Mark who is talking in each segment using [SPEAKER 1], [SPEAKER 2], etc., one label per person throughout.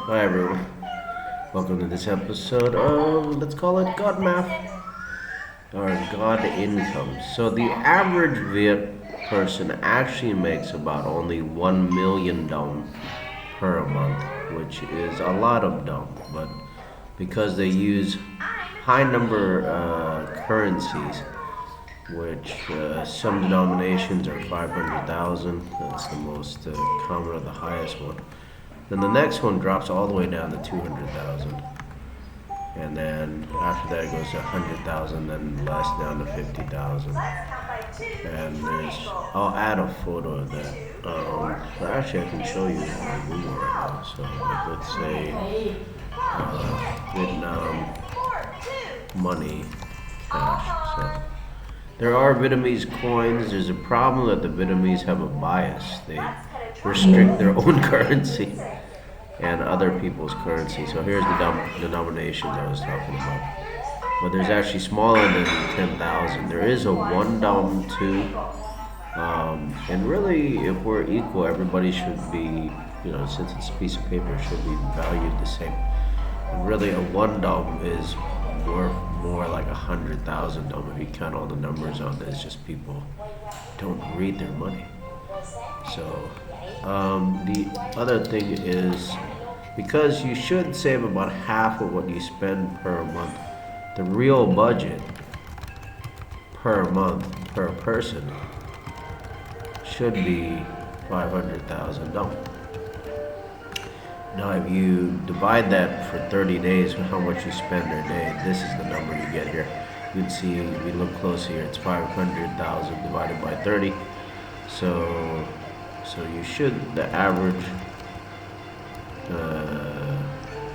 [SPEAKER 1] Hi everyone, welcome to this episode of, let's call it God Math, or God Income. So the average Viet person actually makes about only 1 million dong per month, which is a lot of dong, but because they use high number currencies, which some denominations are 500,000, that's the most common or the highest one. Then the next one drops all the way down to 200,000. And then after that it goes to 100,000, then less down to 50,000. And I'll add a photo of that. But actually I can show you on Google right now. So like, let's say Vietnam money cash. So there are Vietnamese coins. There's a problem that the Vietnamese have a bias. They restrict their own currency and other people's currency. So here's the denominations I was talking about. But there's actually smaller than 10,000. There is a 1 dom too. And really, if we're equal, everybody should be, since it's a piece of paper, should be valued the same. And really, a 1 dom is worth more like 100,000 dom if you count all the numbers on this. Just people don't read their money. So the other thing is, because you should save about half of what you spend per month, the real budget per month per person should be 500,000 dong. Now, if you divide that for 30 days with how much you spend per day, this is the number you get here. You can see, if we look close here, it's 500,000 divided by 30. So you should, the average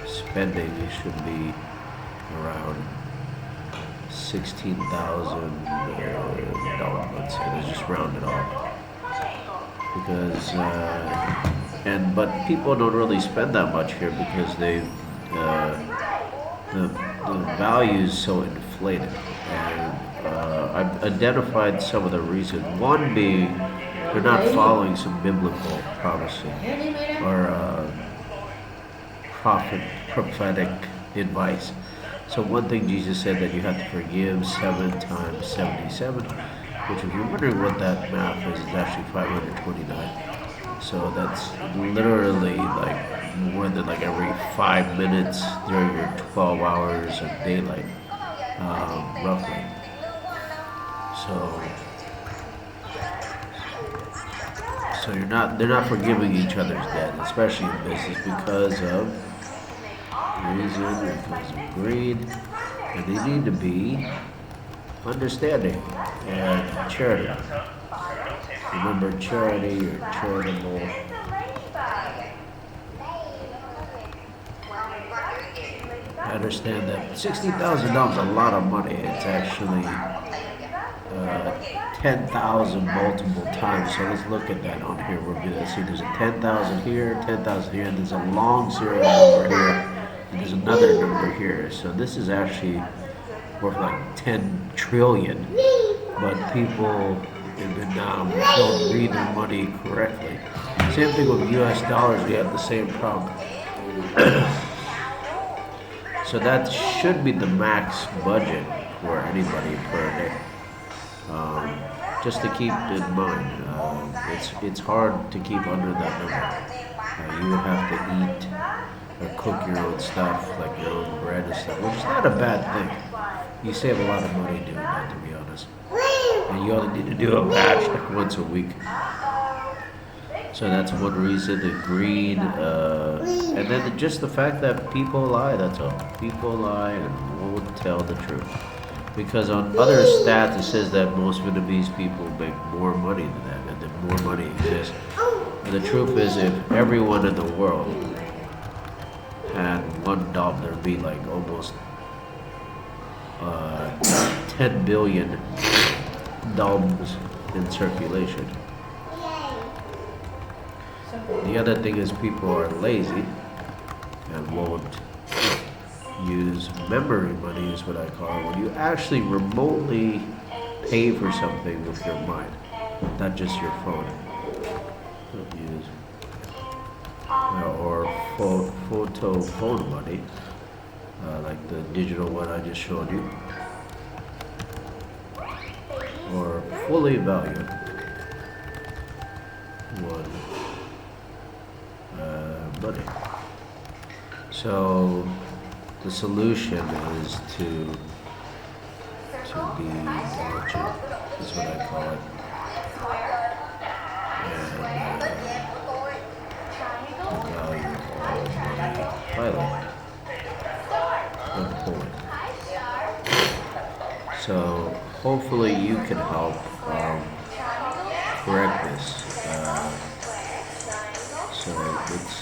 [SPEAKER 1] spending should be around 16,000 dollars, let's say. Let's just round it off. Because, but people don't really spend that much here because the value is so inflated. And I've identified some of the reasons. One being, they're not following some biblical prophecy or prophetic advice. So one thing Jesus said that you have to forgive 7 times 77, which if you're wondering what that math is, it's actually 529. So that's literally like more than like every 5 minutes during your 12 hours of daylight, roughly. So they're not forgiving each other's debt, especially in business, because of reason, because of greed, and they need to be understanding and charitable. Remember, charity or charitable. I understand that $60,000 is a lot of money. It's actually 10,000 multiple times. So let's look at that on here. We're going to see there's a 10,000 here, 10,000 here, and there's a long serial number here, and there's another number here. So this is actually worth like 10 trillion. But people in Vietnam don't read their money correctly. Same thing with US dollars, we have the same problem. So that should be the max budget for anybody per day. Just to keep in mind, it's hard to keep under that number. You would have to eat or cook your own stuff, like your own bread and stuff, which is not a bad thing. You save a lot of money doing that, to be honest. And you only need to do a batch like once a week. So that's one reason, the greed, and then just the fact that people lie, that's all. People lie and won't tell the truth. Because on other stats it says that most Vietnamese people make more money than that, and that more money exists. And the truth is, if everyone in the world had 1 dom, there'd be like almost 10 billion doms in circulation. The other thing is people are lazy and won't use memory money, is what I call it, when you actually remotely pay for something with your mind, not just your phone. Don't use or quote photo phone money, like the digital one I just showed you, or fully valued one money. So the solution is to be diligent, is what I call it, and value all money highly and fully. So hopefully you can help correct this. So let's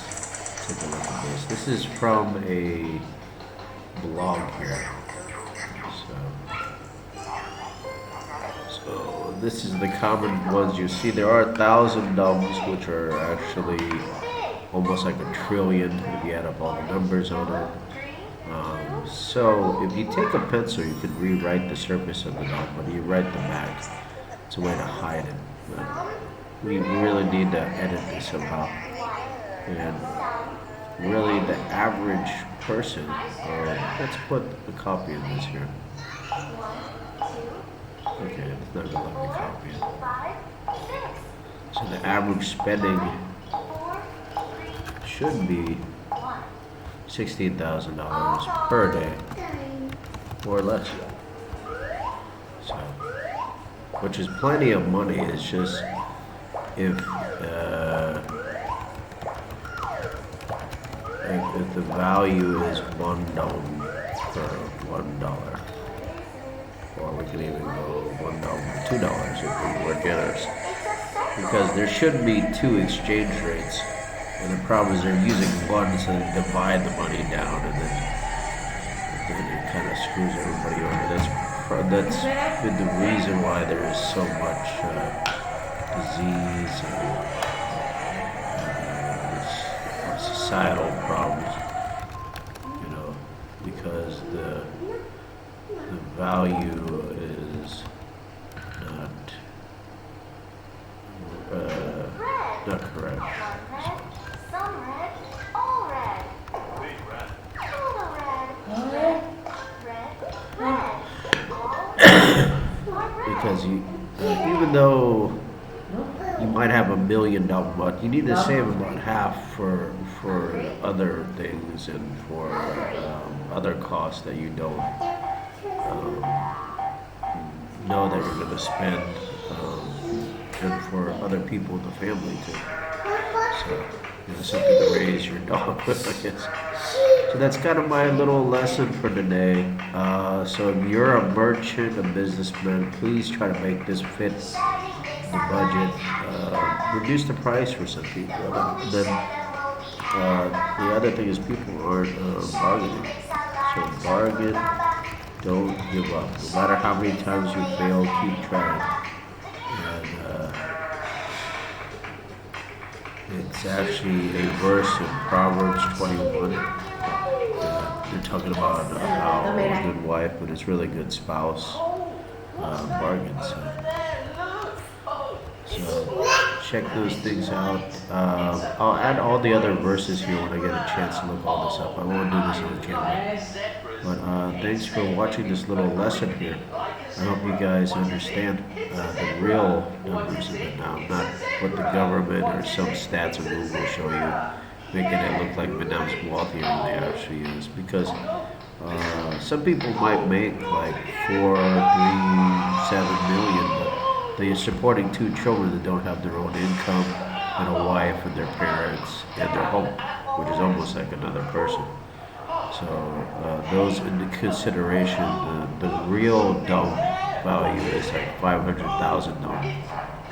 [SPEAKER 1] take a look at this. This is from a blog here. So this is the common ones you see. There are 1,000 numbers, which are actually almost like 1,000,000,000 if you add up all the numbers on it. So if you take a pencil, you can rewrite the surface of the number, but you write the back. It's a way to hide it. But we really need to edit this somehow. And really the average person, let's put a copy of this here. Okay, it's not gonna let me copy it. So the average spending should be $16,000 per day, or less. So, which is plenty of money. It's just if the value is $1 per $1, or we can even go $1 for $2 if we were generous, because there shouldn't be two exchange rates. And the problem is they're using one to divide the money down, and then it kind of screws everybody over. That's been the reason why there is so much disease and societal problems. You know, because the value is not correct. Because even though you might have $1 million, but you need to save about half for other things and for other costs that you don't know that you're going to spend, and for other people in the family too. So something to raise your dog with, I guess. So that's kind of my little lesson for today. So if you're a merchant, a businessman, please try to make this fit the budget. Reduce the price for some people. And then the other thing is people aren't bargaining. So bargain, don't give up. No matter how many times you fail, keep trying. It's actually a verse in Proverbs 21. They're talking about how good wife, but it's really good spouse bargains. So check those things out. I'll add all the other verses here when I get a chance to look all this up. I won't do this on camera. But thanks for watching this little lesson here. I hope you guys understand the real numbers of it now, not what the government or some stats on Google show you, making it look like Madam's wealthier than they actually is. Because some people might make like 4, 3, 7 million, but they're supporting 2 children that don't have their own income, and a wife and their parents and their home, which is almost like another person. So those into consideration, the real dumb value is like $500,000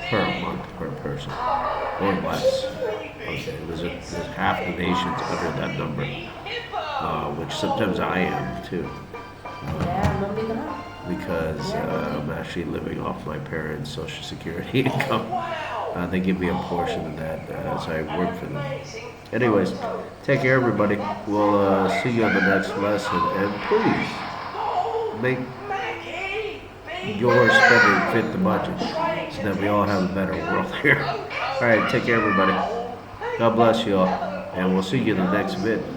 [SPEAKER 1] per month per person, or less. Okay, there's half the nation's under that number, which sometimes I am too, because I'm actually living off my parents' Social Security income. They give me a portion of that as I work for them. Anyways, take care, everybody. We'll see you on the next lesson. And please make your spending fit the budget so that we all have a better world here. All right, take care, everybody. God bless you all. and we'll see you in the next vid.